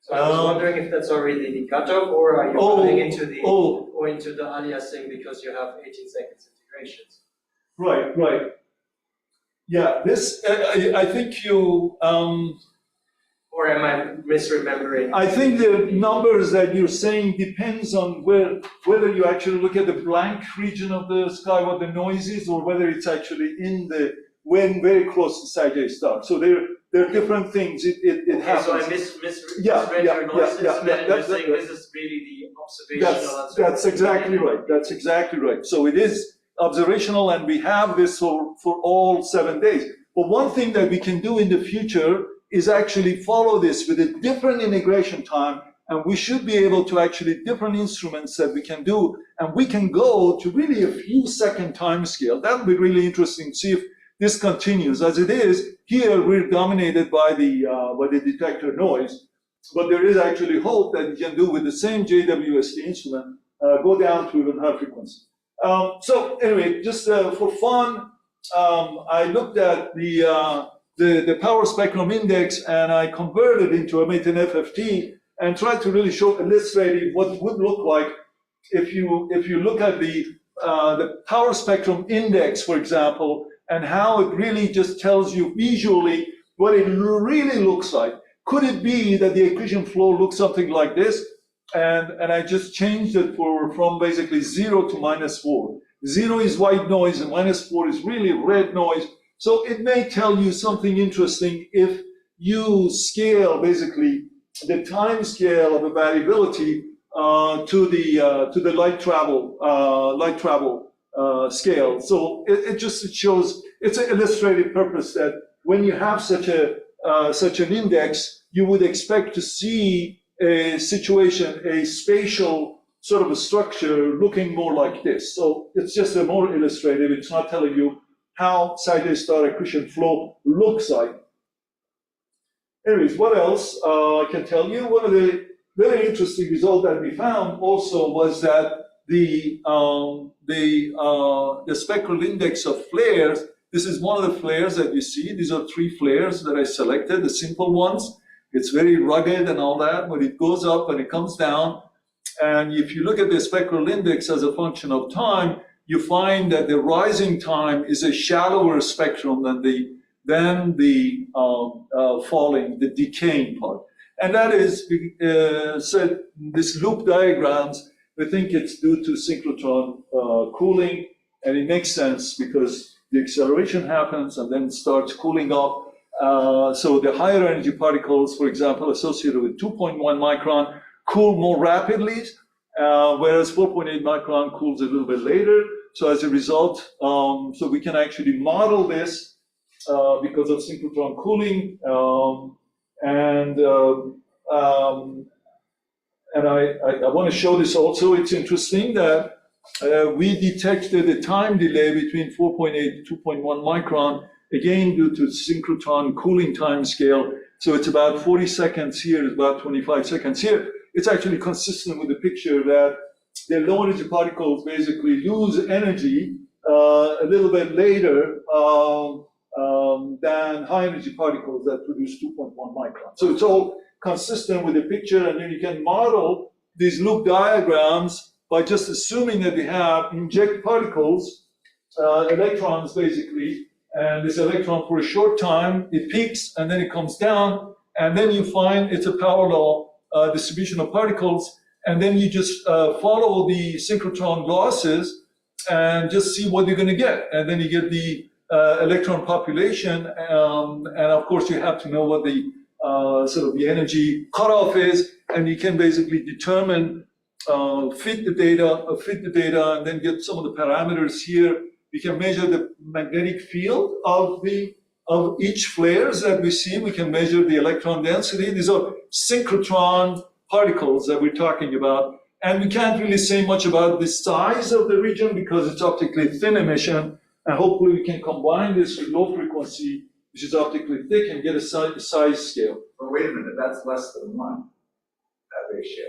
So I was wondering if that's already the cutoff, or are you going into the aliasing because you have 18 seconds integrations? Right, right. Yeah, this, I think you, or am I misremembering? I think the numbers that you're saying depends on whether you actually look at the blank region of the sky, what the noise is, or whether it's actually in the, when very close to CITA star. So there are different things. It happens. So I misread your noises, and you're saying this is really the observational uncertainty. That's exactly right. That's exactly right. So it is observational, and we have this for all 7 days. But one thing that we can do in the future is actually follow this with a different integration time, and we should be able to actually different instruments that we can do, and we can go to really a few second time scale. That would be really interesting to see if this continues. As it is, here we're dominated by the detector noise, but there is actually hope that you can do with the same JWST instrument, go down to even higher frequency. So anyway, just for fun, I looked at the power spectrum index, and I converted into a an FFT and tried to really illustrate what it would look like if you look at the power spectrum index, for example, and how it really just tells you visually what it really looks like. Could it be that the accretion flow looks something like this? And I just changed it from basically 0 to -4. 0 is white noise and -4 is really red noise. So it may tell you something interesting if you scale basically the time scale of the variability to the light travel scale. So it shows, it's an illustrative purpose that when you have such an index, you would expect to see a situation, a spatial sort of a structure looking more like this. So it's just a more illustrative. It's not telling you how CITA star accretion flow looks like. Anyways, what else I can tell you? One of the very interesting results that we found also was that the spectral index of flares, this is one of the flares that you see. These are 3 flares that I selected, the simple ones. It's very rugged and all that, but it goes up and it comes down. And if you look at the spectral index as a function of time, you find that the rising time is a shallower spectrum than the falling, the decaying part. And that is, said this loop diagrams, we think it's due to synchrotron cooling, and it makes sense because the acceleration happens and then it starts cooling up. So the higher energy particles, for example, associated with 2.1 micron, cool more rapidly, whereas 4.8 micron cools a little bit later. So as a result, so we can model this because of synchrotron cooling, and I want to show this also. It's interesting that we detected a time delay between 4.8 to 2.1 micron, again due to synchrotron cooling time scale. So it's about 40 seconds here, it's about 25 seconds here. It's actually consistent with the picture that the low energy particles basically lose energy a little bit later than high energy particles that produce 2.1 micron. So it's all consistent with the picture, and then you can model these loop diagrams by just assuming that we have inject particles, electrons basically, and this electron for a short time, it peaks and then it comes down, and then you find it's a parallel distribution of particles, and then you just follow the synchrotron losses and just see what you're going to get, and then you get the electron population, and of course you have to know what the sort of the energy cutoff is, and you can basically determine, fit the data, and then get some of the parameters here. We can measure the magnetic field of each flares that we see. We can measure the electron density. These are synchrotron particles that we're talking about. And we can't really say much about the size of the region because it's optically thin emission. And hopefully we can combine this with low frequency, which is optically thick, and get a size scale. But wait a minute, that's less than 1, that ratio.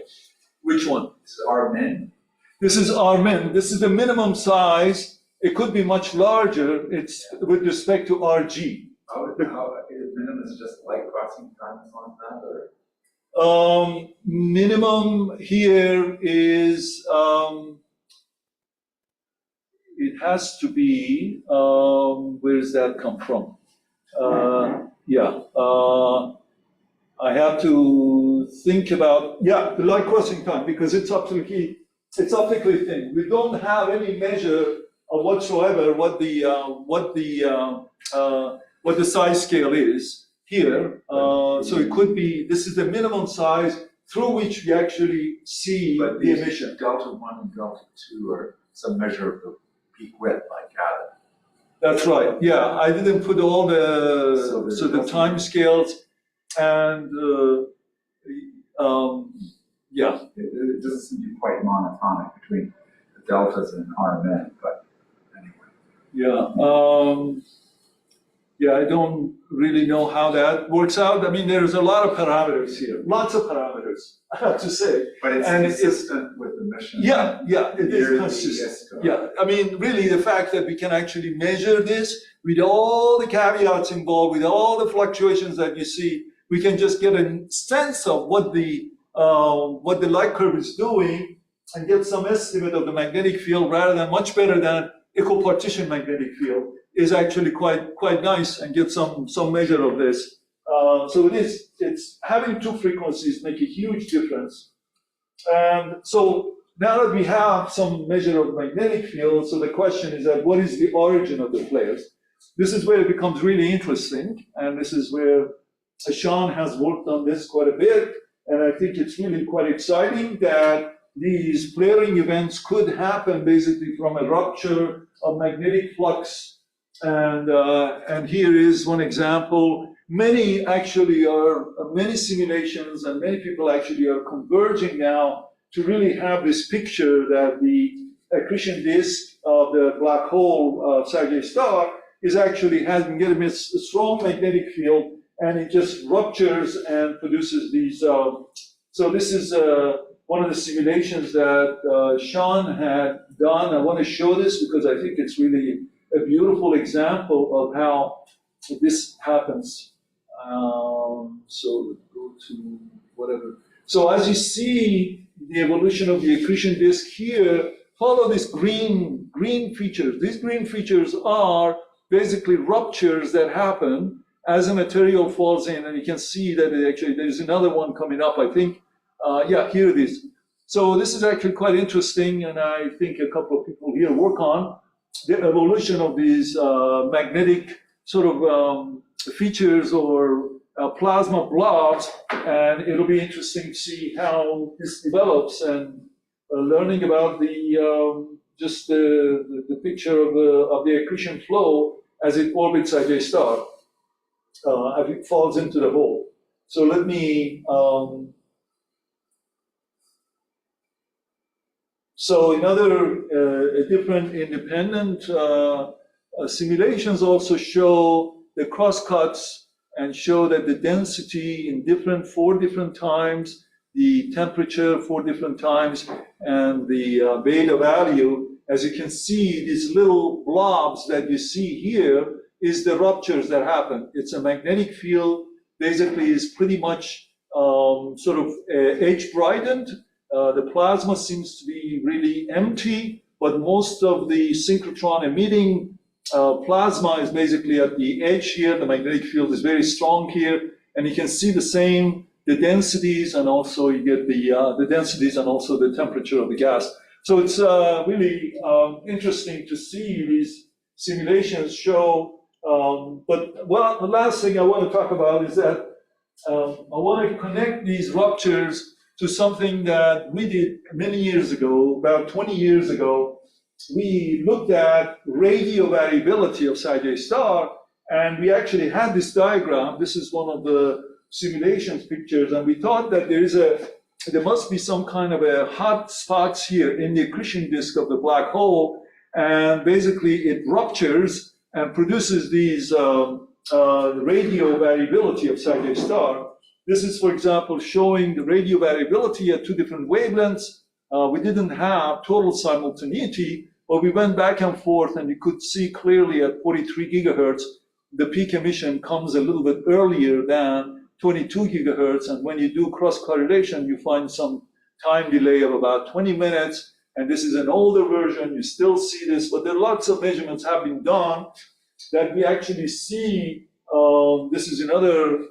Which one? This is R min. This is R min. This is the minimum size. It could be much larger. It's with respect to RG. How minimum is just light crossing time like that, or? Minimum here is, it has to be, where does that come from? I have to think about, the light crossing time, because it's optically thin. We don't have any measure of whatsoever what the size scale is here. So it could be, this is the minimum size through which we actually see the emission. Delta 1 and delta 2 are some measure of the peak width, I gather. That's right. Yeah, I didn't put all the time scales, and It doesn't seem to be quite monotonic between the deltas and R min, but anyway. I don't really know how that works out. I mean, there's a lot of parameters here, lots of parameters, I have to say. But it's consistent with the mission. It is consistent. I mean, really, the fact that we can actually measure this with all the caveats involved, with all the fluctuations that you see, we can just get a sense of what the light curve is doing and get some estimate of the magnetic field much better than equipartition magnetic field. is actually quite nice and get some measure of this. So it's having two frequencies make a huge difference. And so now that we have some measure of magnetic field, so the question is that what is the origin of the flares? This is where it becomes really interesting, and this is where Sean has worked on this quite a bit, and I think it's really quite exciting that these flaring events could happen basically from a rupture of magnetic flux. And here is one example. Many simulations and many people actually are converging now to really have this picture that the accretion disk of the black hole Sagittarius star is actually having a strong magnetic field, and it just ruptures and produces these. So this is one of the simulations that Sean had done. I want to show this because I think it's really a beautiful example of how this happens. So go to whatever. So as you see the evolution of the accretion disk here, follow these green features. These green features are basically ruptures that happen as a material falls in, and you can see that there's another one coming up, I think. Yeah, here it is. So this is actually quite interesting, and I think a couple of people here work on the evolution of these magnetic sort of features or plasma blobs, and it'll be interesting to see how this develops and learning about the just the picture of the accretion flow as it orbits a star, as it falls into the hole. So let me. So another different independent simulations also show the crosscuts and show that the density in 4 different times, the temperature 4 different times, and the beta value. As you can see, these little blobs that you see here is the ruptures that happen. It's a magnetic field, basically is pretty much sort of H-brightened. The plasma seems to be really empty, but most of the synchrotron emitting plasma is basically at the edge here. The magnetic field is very strong here, and you can see the densities, and also you get the densities and also the temperature of the gas. So it's really interesting to see these simulations show. But the last thing I want to talk about is that I want to connect these ruptures to something that we did many years ago, about 20 years ago. We looked at radio variability of Sagittarius star, and we actually had this diagram. This is one of the simulations pictures, and we thought that there must be some kind of a hot spots here in the accretion disk of the black hole, and basically it ruptures and produces these radio variability of Sagittarius star. This is, for example, showing the radio variability at 2 different wavelengths. We didn't have total simultaneity, but we went back and forth, and you could see clearly at 43 gigahertz, the peak emission comes a little bit earlier than 22 gigahertz. And when you do cross correlation, you find some time delay of about 20 minutes. And this is an older version. You still see this, but there are lots of measurements have been done that we actually see. This is another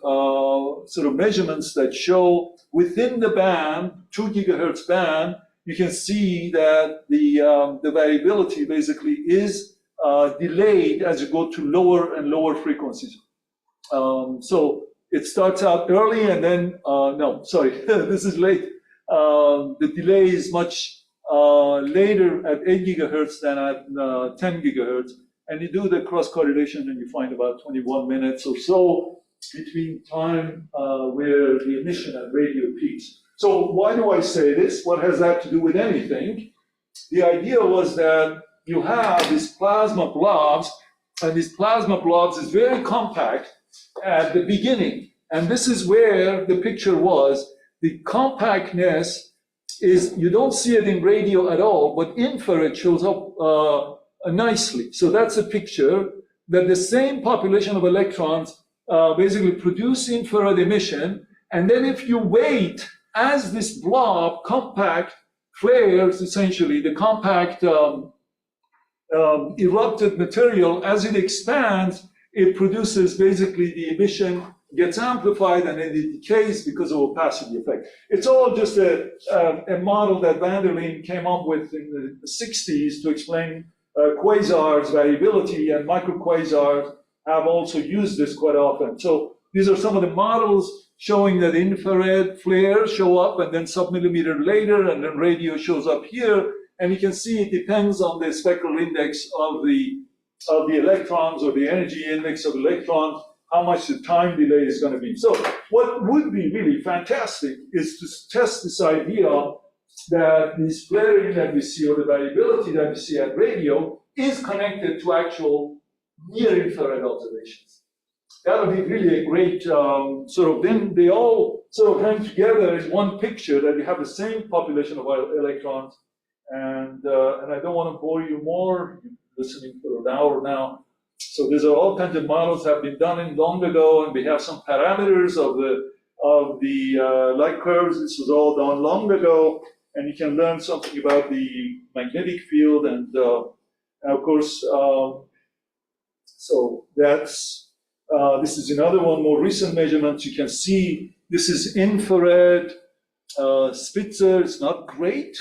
sort of measurements that show within the band, 2 gigahertz band, you can see that the variability basically is delayed as you go to lower and lower frequencies. So it starts out early and then, no, sorry, this is late. The delay is much later at 8 gigahertz than at 10 gigahertz. And you do the cross correlation and you find about 21 minutes or so between time where the emission and radio peaks. So why do I say this? What has that to do with anything? The idea was that you have these plasma blobs, and these plasma blobs is very compact at the beginning. And this is where the picture was. The compactness is, you don't see it in radio at all, but infrared shows up nicely. So that's a picture that the same population of electrons basically produce infrared emission. And then if you wait, as this blob compact flares, essentially the compact erupted material, as it expands, it produces basically the emission gets amplified and then it decays because of opacity effect. It's all just a model that Van der Leen came up with in the 60s to explain quasars variability, and microquasars have also used this quite often. So these are some of the models showing that infrared flares show up and then sub-millimeter later, and then radio shows up here. And you can see it depends on the spectral index of the electrons, or the energy index of electrons, how much the time delay is going to be. So what would be really fantastic is to test this idea that this flaring that we see, or the variability that we see at radio, is connected to actual near-infrared observations. That would be really a great then they all sort of hang together in one picture, that you have the same population of electrons. And I don't want to bore you more, you're listening for an hour now. So these are all kinds of models that have been done in long ago, and we have some parameters of the light curves. This was all done long ago, and you can learn something about the magnetic field, and of course, so that's this is another one, more recent measurements. You can see this is infrared Spitzer. It's not great,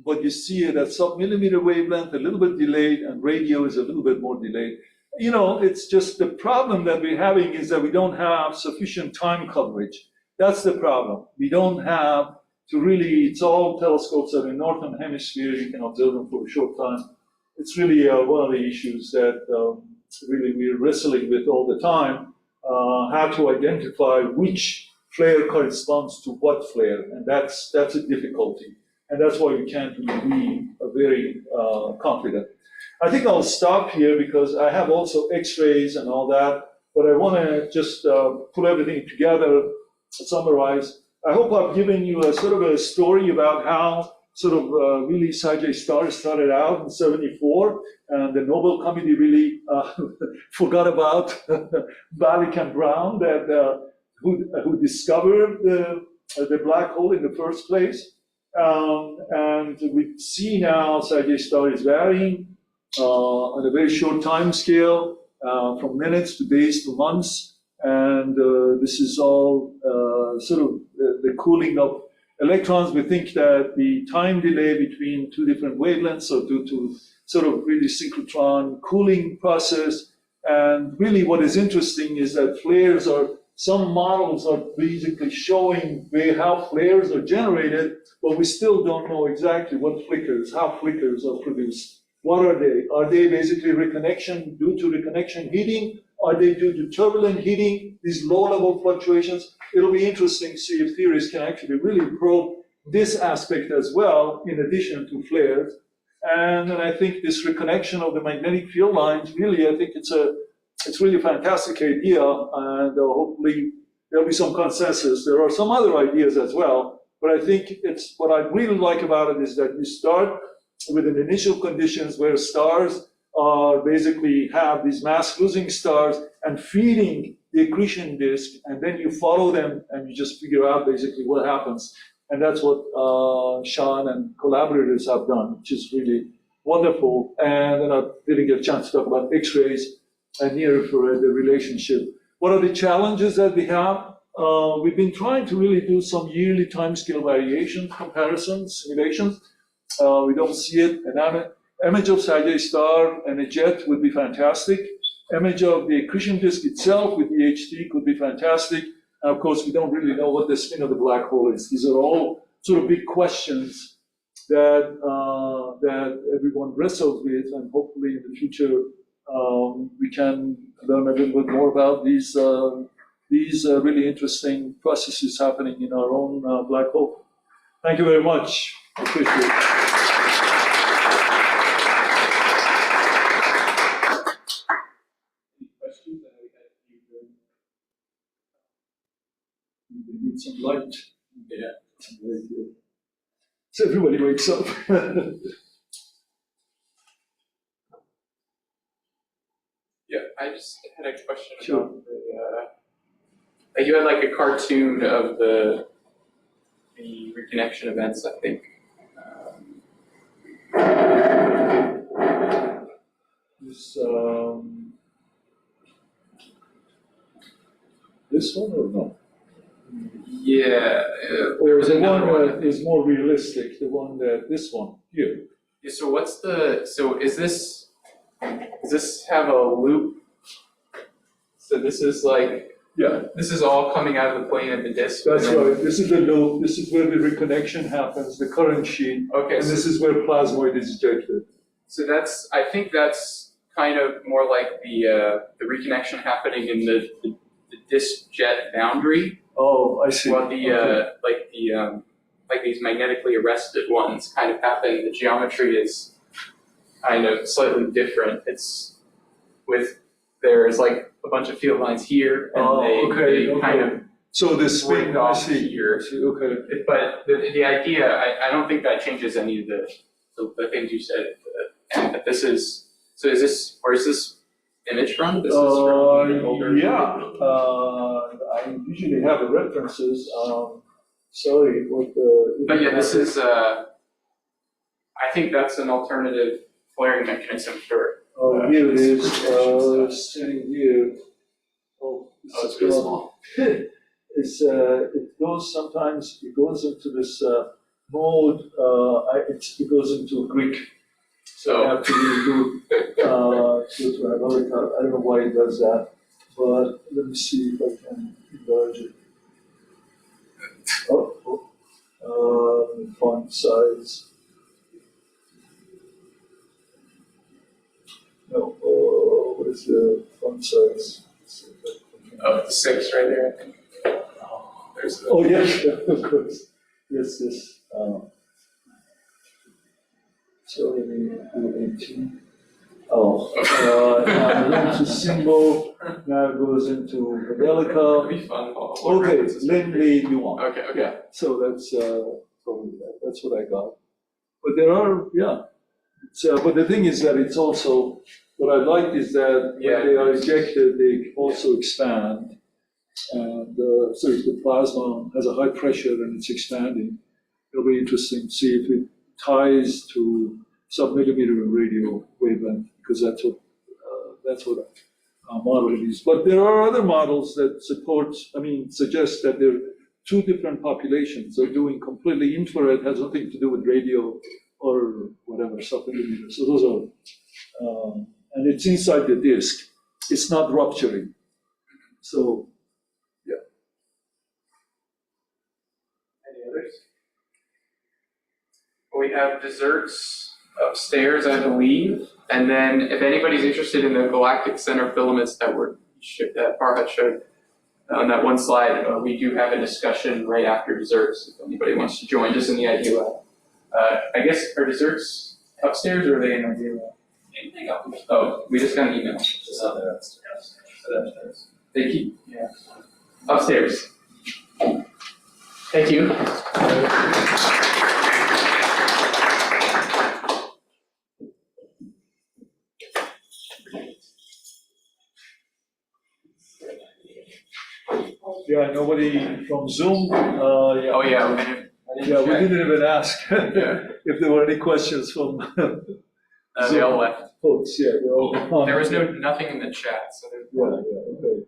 but you see it at sub-millimeter wavelength, a little bit delayed, and radio is a little bit more delayed. You know, it's just the problem that we're having is that we don't have sufficient time coverage. That's the problem. We don't have to really, it's all telescopes that are in the northern hemisphere. You can observe them for a short time. It's really one of the issues that really we're wrestling with all the time, how to identify which flare corresponds to what flare, and that's a difficulty. And that's why we can't really be very confident. I think I'll stop here because I have also X-rays and all that, but I want to just put everything together, summarize. I hope I've given you a sort of a story about how sort of really CITA star started out in '74, and the Nobel Committee really forgot about Balick and Brown, that who discovered the black hole in the first place. And we see now CITA star is varying on a very short time scale, from minutes to days to months, and this is all sort of the cooling of electrons. We think that the time delay between two different wavelengths are due to sort of really synchrotron cooling process. And really what is interesting is that flares are, some models are basically showing how flares are generated, but we still don't know exactly what flickers, how flickers are produced. What are they? Are they basically reconnection, due to reconnection heating? Are they due to turbulent heating, these low-level fluctuations? It'll be interesting to see if theorists can actually really probe this aspect as well, in addition to flares. And then I think this reconnection of the magnetic field lines, really, I think it's really a fantastic idea, and hopefully there'll be some consensus. There are some other ideas as well, but I think it's what I really like about it is that you start with an initial conditions where stars are basically have these mass losing stars and feeding the accretion disk, and then you follow them and you just figure out basically what happens. And that's what Sean and collaborators have done, which is really wonderful. And then I didn't get a chance to talk about X-rays and near infrared, the relationship. What are the challenges that we have? We've been trying to really do some yearly timescale variation comparisons, simulations. We don't see it. An image of CITA star and a jet would be fantastic. Image of the accretion disk itself with the HT could be fantastic. And of course, we don't really know what the spin of the black hole is. These are all sort of big questions that that everyone wrestles with, and hopefully in the future we can learn a little bit more about these really interesting processes happening in our own black hole. Thank you very much. I appreciate it. We need some light. Yeah. So everybody wakes up. Yeah, I just had a question Sure. about the, you had like a cartoon of the reconnection events, I think. this one or no? Yeah, Or there was the another one one. that is more realistic, the one that, this one, here? Yeah, so what's the, so is this, does this have a loop? So this is like, Yeah, this is all coming out of the plane of the disk? that's and then- right. This is the loop, this is where the reconnection happens, the current sheet, Okay, and so, this is where plasmoid is ejected. so that's, I think that's kind of more like the reconnection happening in the disk jet boundary. Oh, I see. Well, the, Okay. like these magnetically arrested ones kind of happen, the geometry is kind of slightly different. It's with, there's like a bunch of field lines here, and Oh, they okay, kind okay. of So the spin, break I off see. here. I see, okay. But the idea, I don't think that changes any of the things you said. And that this is, so is this, where is this image from? This is from an older. Yeah, I usually have the references, sorry, what the. But yeah, this is, I think that's an alternative flaring mechanism for. Oh, here it is, sitting here. Oh, Oh, it's really small. It's, it goes sometimes, it goes into this, mode, it goes into Greek. So I So, have to redo, go to another card. I don't know why it does that, but let me see if I can enlarge it. Font size. No, what is the font size? oh, it's 6 right there, I think. There's the. Oh, yes, of course. Yes, yes. So let me do 18. Oh, now into symbol, now it goes into That'd Modelica. be fun. Okay, Lindley, you want. Okay, okay. So that's probably that. That's what I got. But there are, yeah. It's, but the thing is that it's also, what I like is that Yeah. when they are ejected, they also expand. And so if the plasma has a high pressure and it's expanding, it'll be interesting to see if it ties to sub-millimeter radio wavelength, because that's what model it is. But there are other models that suggest that there are two different populations. They're doing completely infrared, has nothing to do with radio or whatever, sub-millimeter. So those are, and it's inside the disk. It's not rupturing. So, yeah. Any others? We have desserts upstairs, I believe. And then if anybody's interested in the Galactic Center filaments that Farhad showed on that one slide, we do have a discussion right after desserts if anybody wants to join, just in the idea lab. I guess, are desserts upstairs or are they in the idea lab? Oh, we just got an email. Just on there upstairs. They keep, yeah. Upstairs. Thank you. Yeah, nobody from Zoom, yeah. Oh, yeah. Yeah, we didn't even ask Yeah. if there were any questions from They all left. folks, yeah. they're all gone. There was nothing in the chat, so there's. Yeah, okay.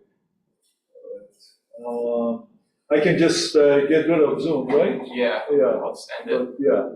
All right. I can just get rid of Zoom, right? Yeah. Yeah. I'll just end it. Yeah.